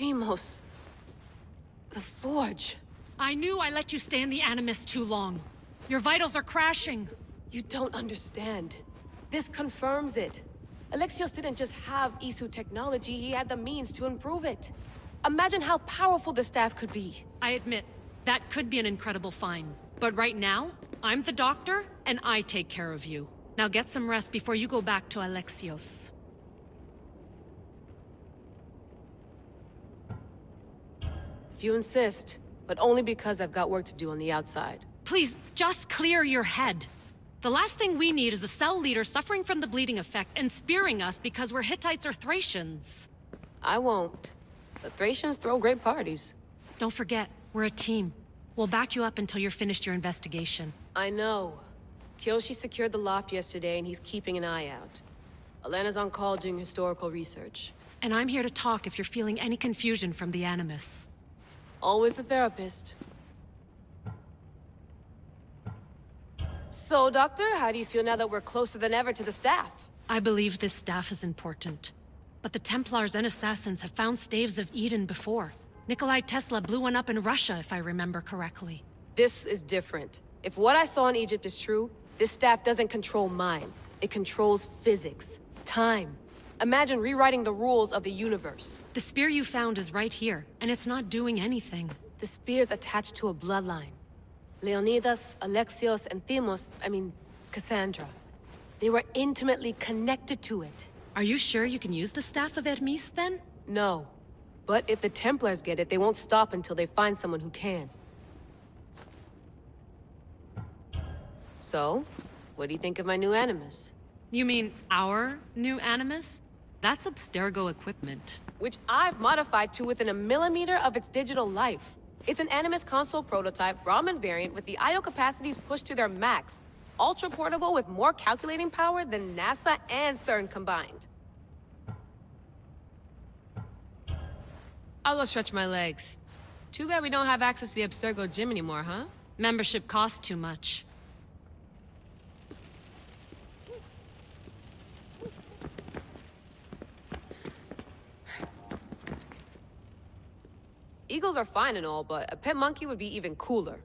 Themos. The Forge. I knew I let you stay in the Animus too long. Your vitals are crashing. You don't understand. This confirms it. Alexios didn't just have Isu technology, he had the means to improve it. Imagine how powerful the staff could be. I admit, that could be an incredible find. But right now, I'm the doctor, and I take care of you. Now get some rest before you go back to Alexios. If you insist, but only because I've got work to do on the outside. Please, just clear your head. The last thing we need is a cell leader suffering from the bleeding effect and spearing us because we're Hittites or Thracians. I won't. The Thracians throw great parties. Don't forget, we're a team. We'll back you up until you're finished your investigation. I know. Kyoshi secured the loft yesterday and he's keeping an eye out. Elena's on call doing historical research. And I'm here to talk if you're feeling any confusion from the Animus. Always the therapist. So, Doctor, how do you feel now that we're closer than ever to the staff? I believe this staff is important. But the Templars and Assassins have found staves of Eden before. Nikolai Tesla blew one up in Russia, if I remember correctly. This is different. If what I saw in Egypt is true, this staff doesn't control minds. It controls physics, time. Imagine rewriting the rules of the universe. The spear you found is right here, and it's not doing anything. The spear's attached to a bloodline. Leonidas, Alexios, and Cassandra. They were intimately connected to it. Are you sure you can use the Staff of Hermes, then? No. But if the Templars get it, they won't stop until they find someone who can. So, what do you think of my new Animus? You mean our new Animus? That's Abstergo equipment. Which I've modified to within a millimeter of its digital life. It's an Animus console prototype, Brahmin variant with the I/O capacities pushed to their max. Ultra portable with more calculating power than NASA and CERN combined. I'll go stretch my legs. Too bad we don't have access to the Abstergo gym anymore, huh? Membership costs too much. Eagles are fine and all, but a pet monkey would be even cooler.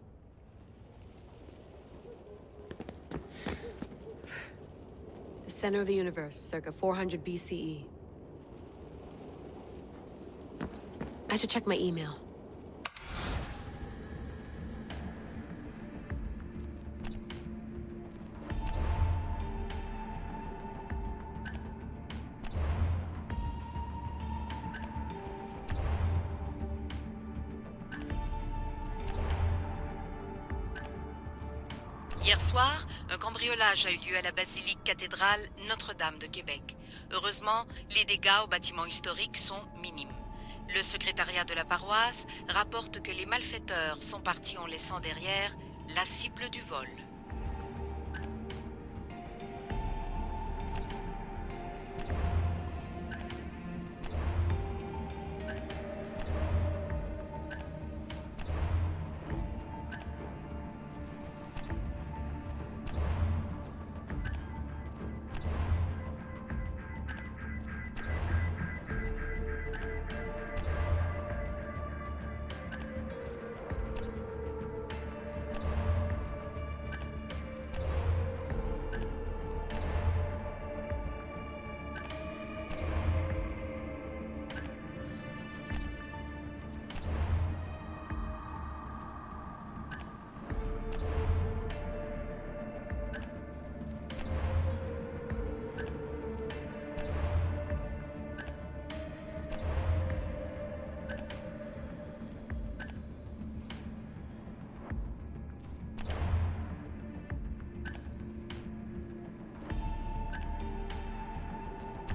The center of the universe, circa 400 BCE. I should check my email. Hier soir, un cambriolage a eu lieu à la basilique cathédrale Notre-Dame de Québec. Heureusement, les dégâts au bâtiment historique sont minimes. Le secrétariat de la paroisse rapporte que les malfaiteurs sont partis en laissant derrière la cible du vol.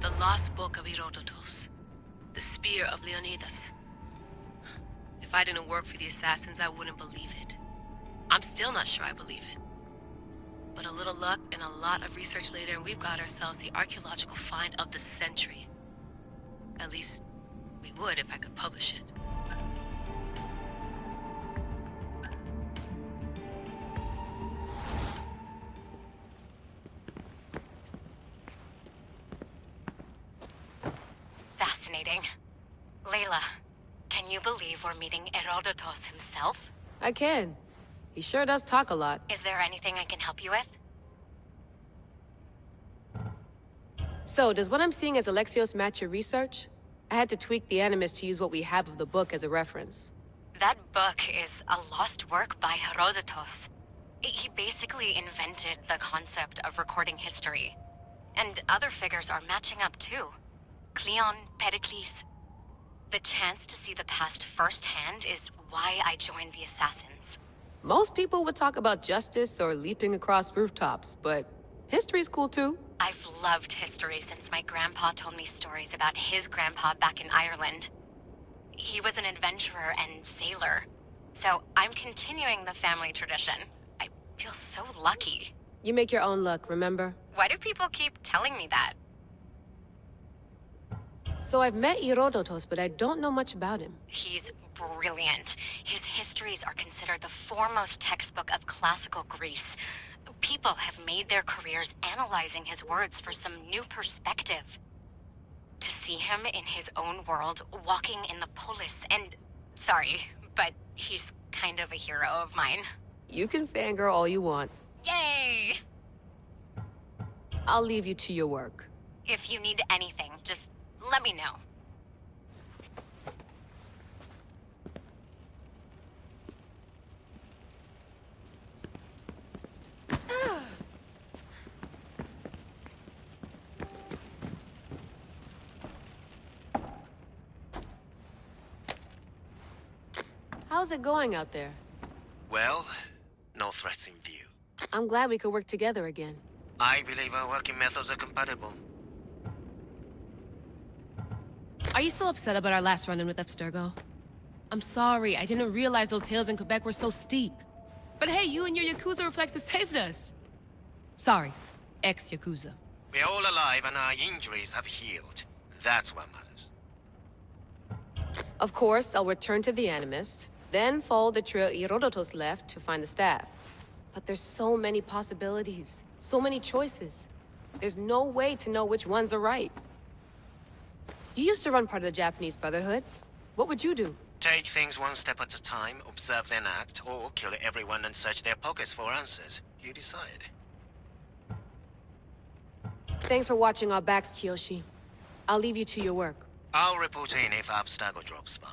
The Lost Book of Herodotus. The Spear of Leonidas. If I didn't work for the Assassins, I wouldn't believe it. I'm still not sure I believe it. But a little luck and a lot of research later, and we've got ourselves the archaeological find of the century. At least, we would if I could publish it. Fascinating. Layla, you believe we're meeting Herodotus himself? I can. He sure does talk a lot. Is there anything I can help you with? So, does what I'm seeing as Alexios match your research? I had to tweak the animus to use what we have of the book as a reference. That book is a lost work by Herodotus. He basically invented the concept of recording history. And other figures are matching up too. Cleon, Pericles. The chance to see the past firsthand is why I joined the Assassins. Most people would talk about justice or leaping across rooftops, but history's cool too. I've loved history since my grandpa told me stories about his grandpa back in Ireland. He was an adventurer and sailor. So I'm continuing the family tradition. I feel so lucky. You make your own luck, remember? Why do people keep telling me that? So I've met Herodotus, but I don't know much about him. He's brilliant. His histories are considered the foremost textbook of classical Greece. People have made their careers analyzing his words for some new perspective. To see him in his own world, walking in the polis, and... Sorry, but he's kind of a hero of mine. You can fangirl all you want. Yay! I'll leave you to your work. If you need anything, just let me know. How's it going out there? Well, no threats in view. I'm glad we could work together again. I believe our working methods are compatible. Are you still upset about our last run-in with Abstergo? I'm sorry, I didn't realize those hills in Quebec were so steep. But hey, you and your Yakuza reflexes saved us. Sorry, ex-Yakuza. We're all alive and our injuries have healed. That's what matters. Of course, I'll return to the Animus, then follow the trail Herodotus left to find the staff. But there's so many possibilities, so many choices. There's no way to know which ones are right. You used to run part of the Japanese Brotherhood. What would you do? Take things one step at a time, observe then act, or kill everyone and search their pockets for answers. You decide. Thanks for watching our backs, Kiyoshi. I'll leave you to your work. I'll report in if Abstergo drops by.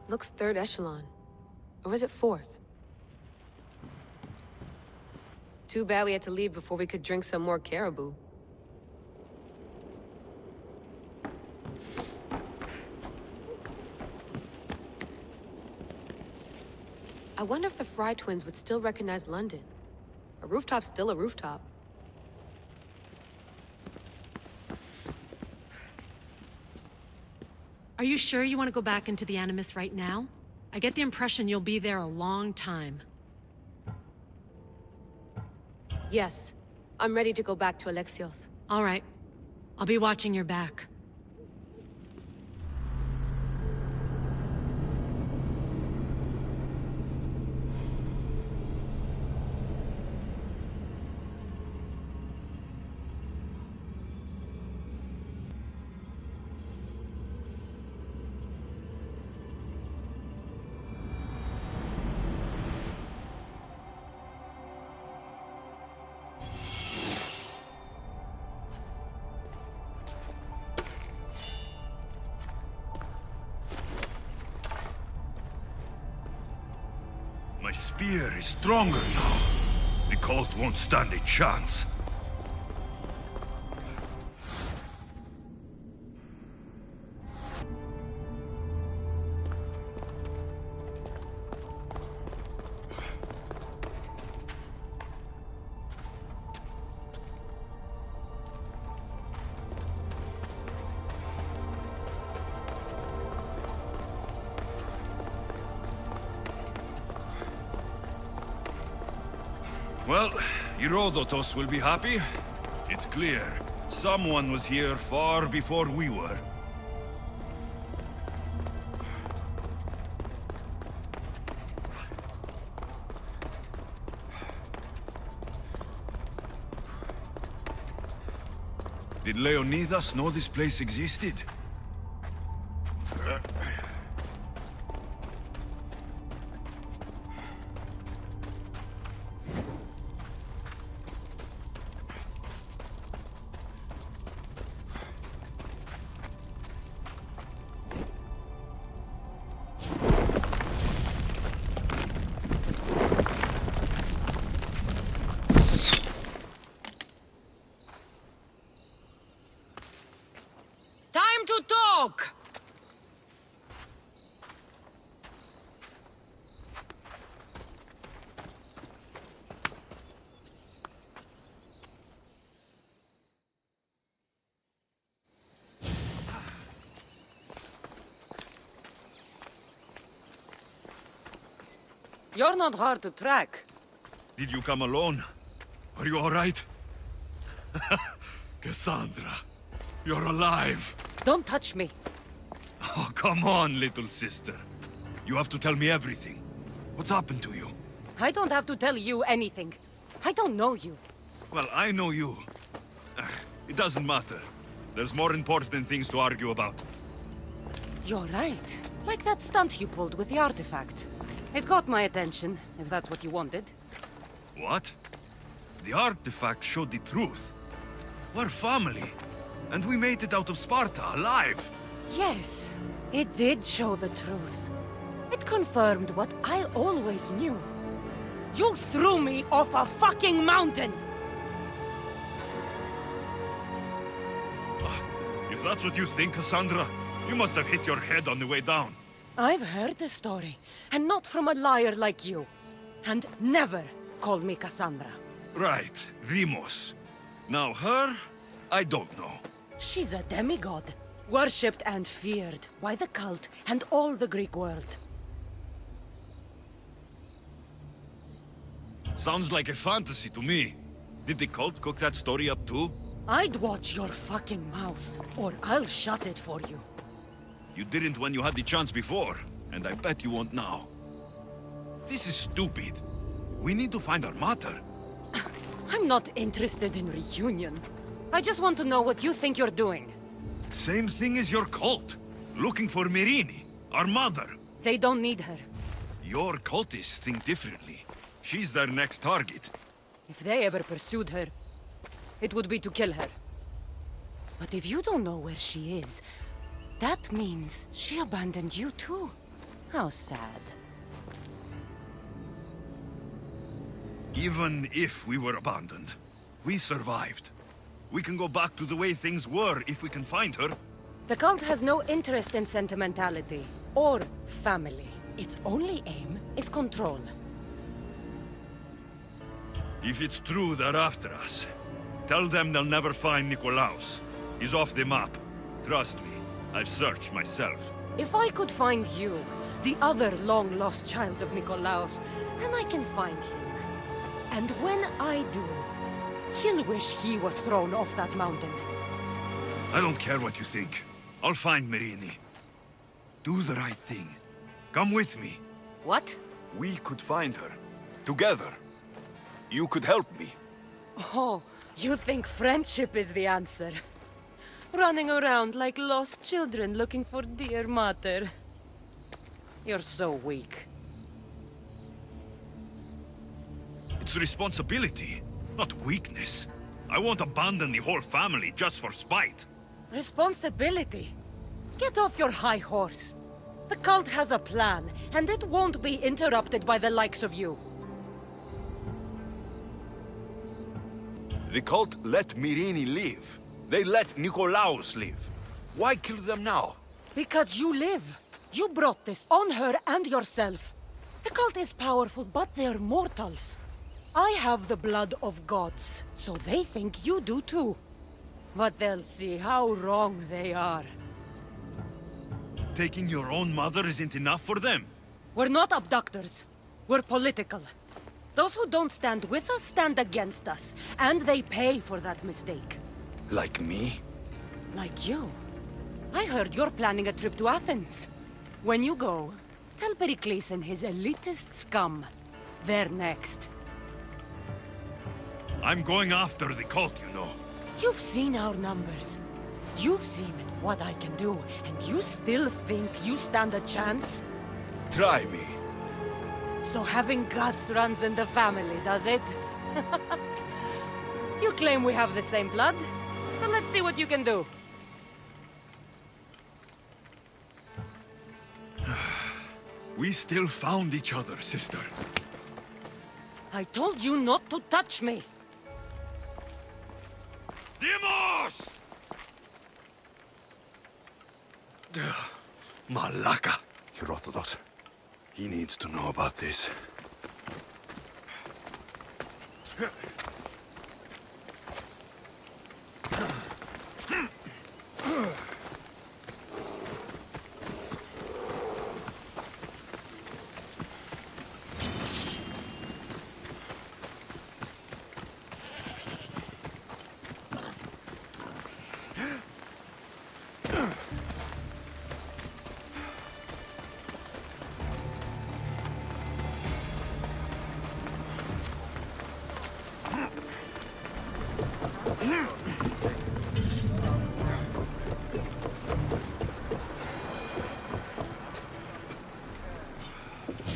Looks third echelon. Or is it fourth? Too bad we had to leave before we could drink some more caribou. I wonder if the Fry twins would still recognize London. A rooftop's still a rooftop. Are you sure you want to go back into the Animus right now? I get the impression you'll be there a long time. Yes, I'm ready to go back to Alexios. All right. I'll be watching your back. My spear is stronger now. The cult won't stand a chance. Well, Herodotus will be happy. It's clear. Someone was here far before we were. Did Leonidas know this place existed? Time to talk! You're not hard to track. Did you come alone? Are you all right? Cassandra, you're alive. Don't touch me. Oh, come on, little sister. You have to tell me everything. What's happened to you? I don't have to tell you anything. I don't know you. Well, I know you. It doesn't matter. There's more important things to argue about. You're right. Like that stunt you pulled with the artifact. It caught my attention, if that's what you wanted. What? The artifact showed the truth. We're family. And we made it out of Sparta, alive. Yes, it did show the truth. It confirmed what I always knew. You threw me off a fucking mountain! If that's what you think, Cassandra, you must have hit your head on the way down. I've heard the story, and not from a liar like you. And never call me Cassandra. Right, Demos. Now her, I don't know. She's a demigod, worshipped and feared by the cult and all the Greek world. Sounds like a fantasy to me. Did the cult cook that story up too? I'd watch your fucking mouth, or I'll shut it for you. You didn't when you had the chance before, and I bet you won't now. This is stupid. We need to find our mater. I'm not interested in reunion. I just want to know what you think you're doing. Same thing as your cult. Looking for Myrrine, our mother. They don't need her. Your cultists think differently. She's their next target. If they ever pursued her, it would be to kill her. But if you don't know where she is, that means she abandoned you too. How sad. Even if we were abandoned, we survived. We can go back to the way things were if we can find her. The cult has no interest in sentimentality or family. Its only aim is control. If it's true they're after us, tell them they'll never find Nikolaos. He's off the map. Trust me, I've searched myself. If I could find you, the other long-lost child of Nikolaos, then I can find him. And when I do, he'll wish he was thrown off that mountain. I don't care what you think. I'll find Myrrine. Do the right thing. Come with me. What? We could find her. Together. You could help me. Oh, you think friendship is the answer? Running around like lost children looking for dear mater. You're so weak. It's responsibility, not weakness. I won't abandon the whole family just for spite. Responsibility? Get off your high horse. The cult has a plan, and it won't be interrupted by the likes of you. The cult let Myrrine live. They let Nikolaos live. Why kill them now? Because you live. You brought this on her and yourself. The cult is powerful, but they're mortals. I have the blood of gods, so they think you do too. But they'll see how wrong they are. Taking your own mother isn't enough for them. We're not abductors. We're political. Those who don't stand with us stand against us, and they pay for that mistake. Like me? Like you. I heard you're planning a trip to Athens. When you go, tell Pericles and his elitist scum. They're next. I'm going after the cult, you know. You've seen our numbers. You've seen what I can do, and you still think you stand a chance? Try me. So having guts runs in the family, does it? You claim we have the same blood, so let's see what you can do. We still found each other, sister. I told you not to touch me. Demos! Malaka. Herodotus. He needs to know about this.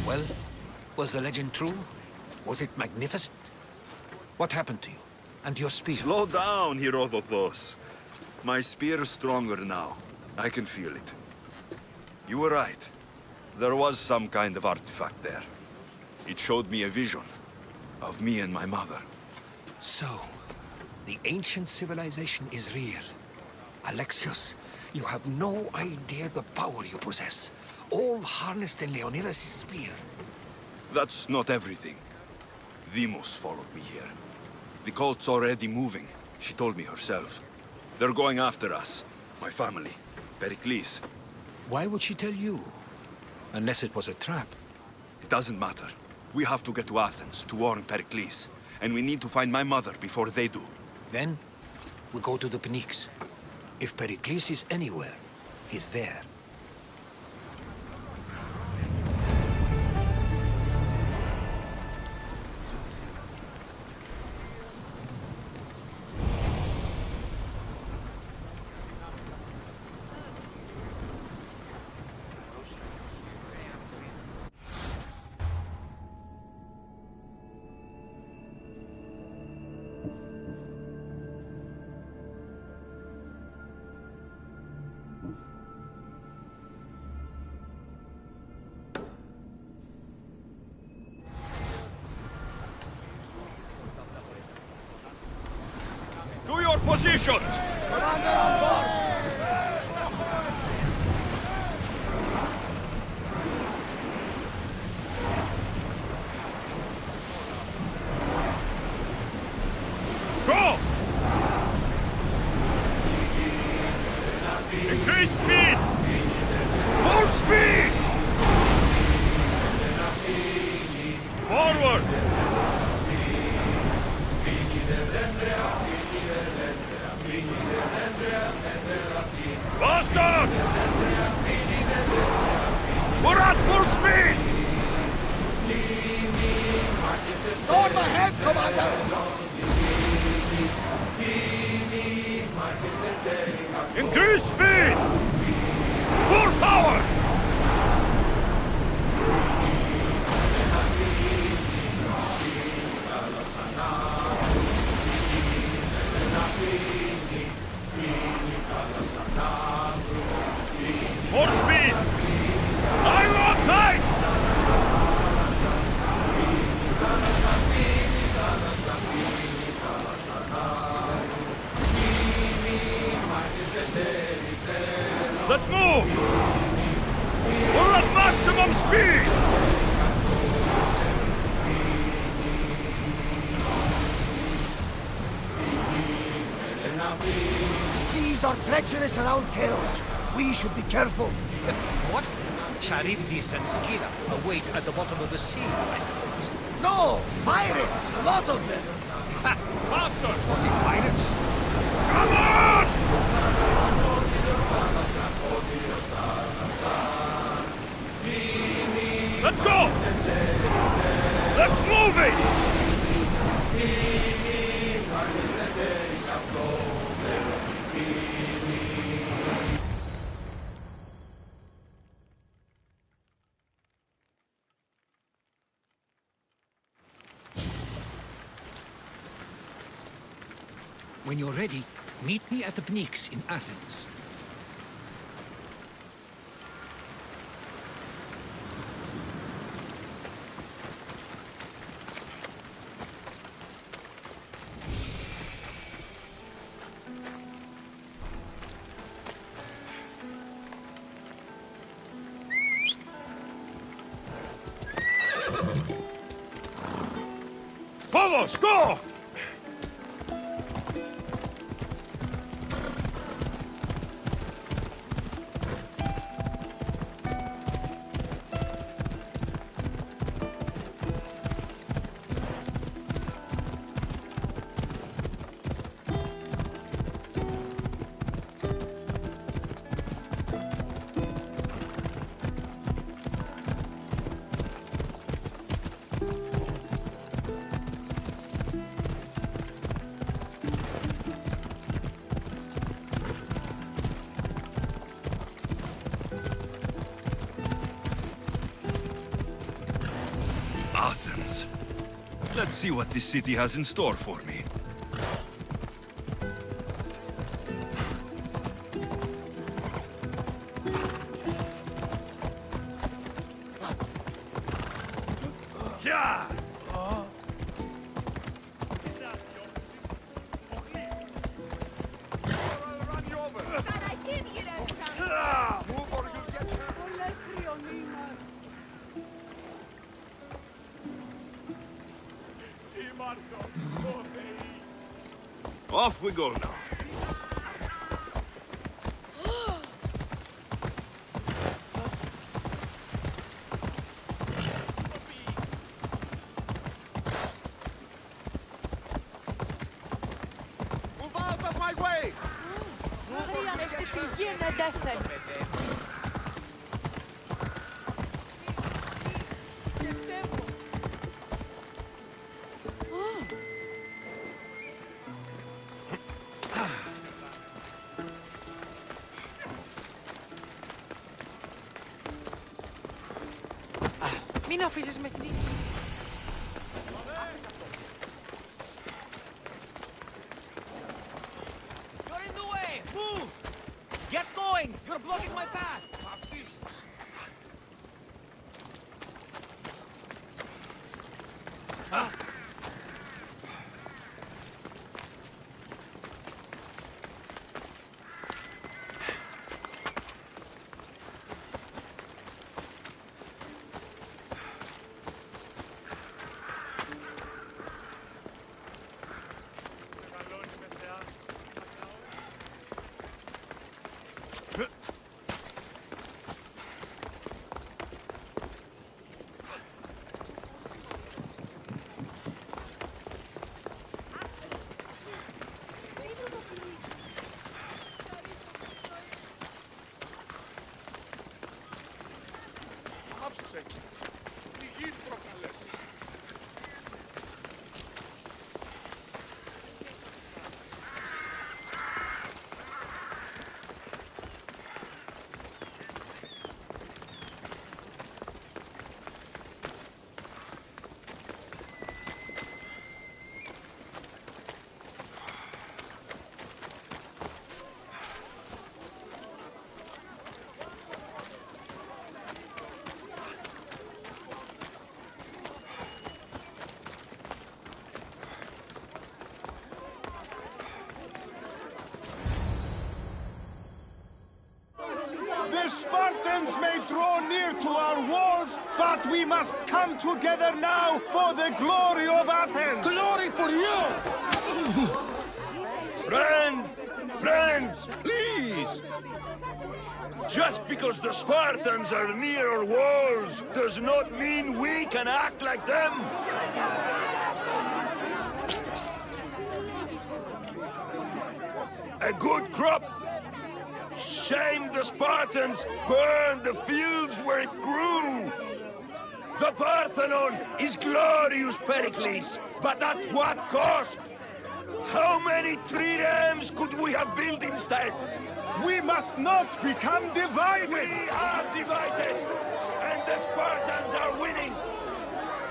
Well, was the legend true? Was it magnificent? What happened to you? And your spear? Slow down, Herodotus. My spear is stronger now. I can feel it. You were right. There was some kind of artifact there. It showed me a vision of me and my mother. So, the ancient civilization is real. Alexios, you have no idea the power you possess. All harnessed in Leonidas' spear. That's not everything. Demos followed me here. The cult's already moving. She told me herself. They're going after us. My family. Pericles. Why would she tell you? Unless it was a trap. It doesn't matter. We have to get to Athens to warn Pericles. And we need to find my mother before they do. Then, we go to the Pnyx. If Pericles is anywhere, he's there. To your positions! Commander on board! Go! Increase speed! Full speed! Forward! Bastard! We're at full speed! Storm ahead, Commander! Increase speed! Full power! More speed! Iron tight! Let's move! We're at maximum speed! The seas are treacherous around Chaos. We should be careful. What? Charybdis and Scylla await at the bottom of the sea, I suppose. No! Pirates! A lot of them! Faster! Only pirates? Come on! Let's go! Let's move it! When you're ready, meet me at the Pnyx in Athens. Todos, go! Athens. Let's see what this city has in store for me. Yeah! Off we go now. Move out of my way! Μην αφήσεις με κνείς. You're in the way! Move! Get going! You're blocking my path! The Spartans may draw near to our walls, but we must come together now for the glory of Athens! Glory for you! Friends, please! Just because the Spartans are near our walls does not mean we can act like them! A good crop! Shame the Spartans burned the fields where it grew! The Parthenon is glorious, Pericles, but at what cost? How many triremes could we have built instead? We must not become divided! We are divided, and the Spartans are winning!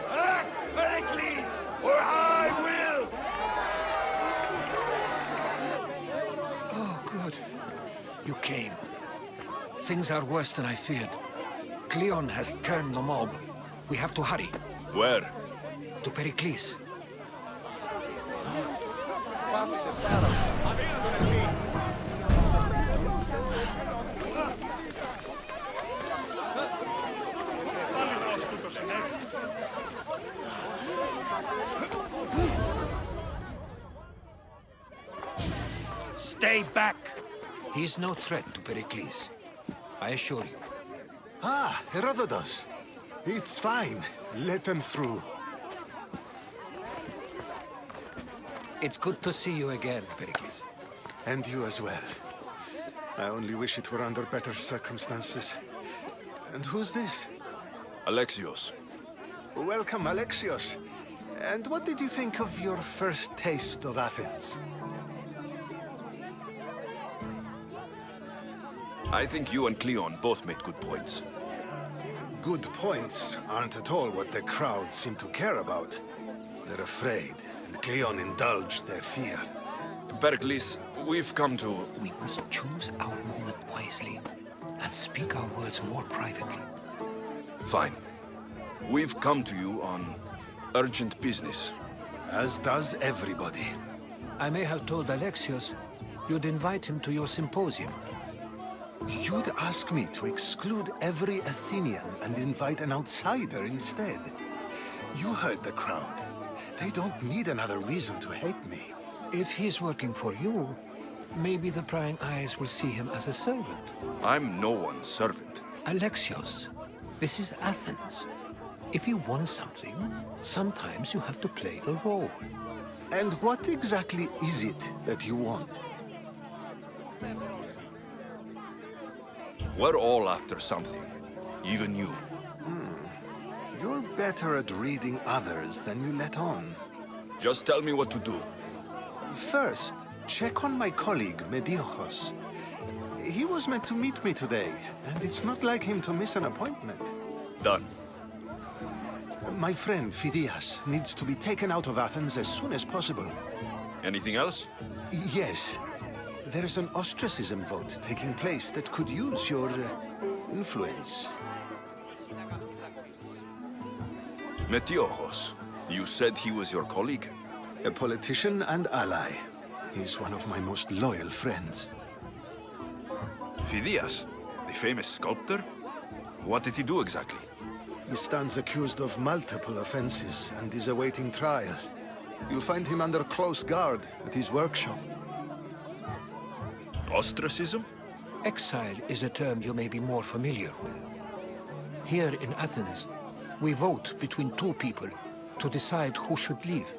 Act, Pericles, or I will! Things are worse than I feared. Cleon has turned the mob. We have to hurry. Where? To Pericles. Stay back! He is no threat to Pericles. I assure you. Ah, Herodotus. It's fine. Let them through. It's good to see you again, Pericles. And you as well. I only wish it were under better circumstances. And who's this? Alexios. Welcome, Alexios. And what did you think of your first taste of Athens? I think you and Cleon both made good points. Good points aren't at all what the crowd seem to care about. They're afraid, and Cleon indulged their fear. Pericles, we've come to... We must choose our moment wisely and speak our words more privately. Fine. We've come to you on urgent business. As does everybody. I may have told Alexios you'd invite him to your symposium. You'd ask me to exclude every Athenian and invite an outsider instead. You heard the crowd. They don't need another reason to hate me. If he's working for you, maybe the prying eyes will see him as a servant. I'm no one's servant. Alexios, this is Athens. If you want something, sometimes you have to play a role. And what exactly is it that you want? We're all after something. Even you. You're better at reading others than you let on. Just tell me what to do. First, check on my colleague, Mediocos. He was meant to meet me today, and it's not like him to miss an appointment. Done. My friend, Phidias, needs to be taken out of Athens as soon as possible. Anything else? Yes. There's an ostracism vote taking place that could use your influence. Metiochos. You said he was your colleague? A politician and ally. He's one of my most loyal friends. Phidias, the famous sculptor? What did he do exactly? He stands accused of multiple offenses and is awaiting trial. You'll find him under close guard at his workshop. Ostracism? Exile is a term you may be more familiar with. Here in Athens, we vote between two people to decide who should leave.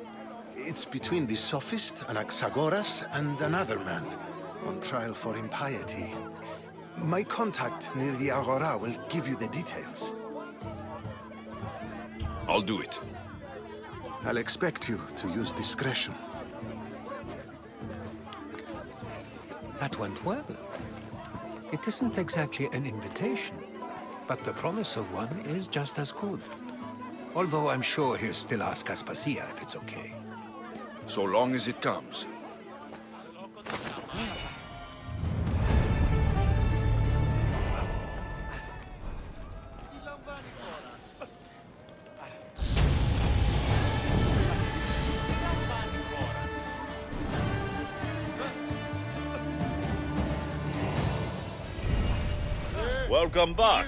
It's between the sophist Anaxagoras and another man, on trial for impiety. My contact near the Agora will give you the details. I'll do it. I'll expect you to use discretion. That went well. It isn't exactly an invitation, but the promise of one is just as good. Although I'm sure he'll still ask Aspasia if it's okay. So long as it comes. Welcome back.